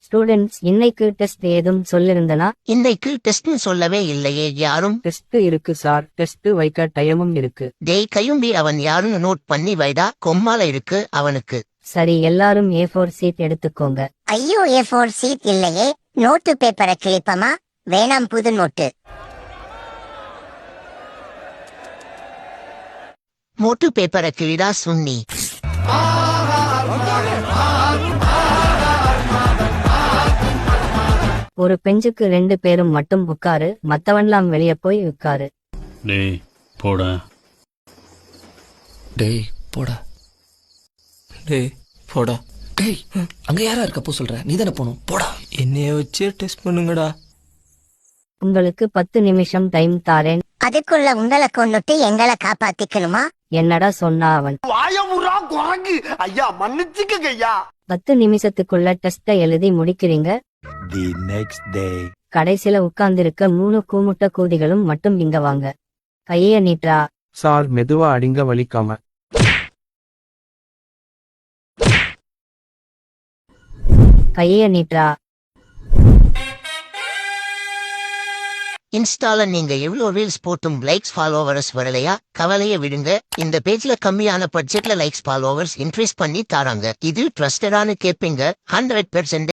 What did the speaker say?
Students, இன்னைக்கு test ஏதும் சொல்லிருந்தனா? இன்னைக்கு டெஸ்ட்னு சொல்லவே இல்லையே யாரும். டெஸ்ட் இருக்கு சார், டெஸ்ட் வைக்க டைமும் இருக்கு. டேய் கையும்பி, அவன் யாருன்னு நோட் பண்ணி வைடா, கொம்மால இருக்கு அவனுக்கு. சரி, எல்லாரும் A4 சீட் எடுத்துக்கோங்க. ஐயோ, A4 சீட் இல்லையே. நோட்டு பேப்பரை கிழிப்பமா? வேணாம், புது நோட்டு. மோட்டு பேப்பரை கிழிடா சுன்னி. ஒரு பெஞ்சுக்கு 2 பேரும் மட்டும் உட்காரு, மத்தவன்லாம் வெளிய போய் உட்காரு. டேய் போடா. டேய் போடா. டேய் போடா. டேய் அங்க யாரா இருக்க போ சொல்ற, நீ தானே போகணும், போடா. என்னைய வச்சே டெஸ்ட் பண்ணுங்கடா. உங்களுக்கு 10 நிமிஷம் டைம் தாரேன். அதுக்குள்ள உங்களை கொன்னுட்டு எங்களை காப்பாத்திக்கணுமா? என்னடா சொன்னா அவன்? 10 நிமிஷத்துக்குள்ள டெஸ்ட எழுதி முடிக்கிறீங்க. The next day. கடைசில உட்கார்ந்திருக்க 3 கூமுட்ட கூதிகளும் மட்டும் இங்க வாங்க. கைய நீட்டா. சார் மெதுவா அடிங்க, வலிக்காம. கைய நீட்டா. இன்ஸ்டால நீங்க எவ்வளவு ரீல்ஸ் போட்டும் லைக்ஸ் ஃபாலோவர்ஸ் வரலையா? கவலைய விடுங்க. இந்த பேஜ்ல கம்மியான பட்ஜெட்ல லைக்ஸ் ஃபாலோவர்ஸ் இன்க்ரீஸ் பண்ணி தாராங்க. இது ட்ரஸ்டடானு கேட்பீங்க. 100%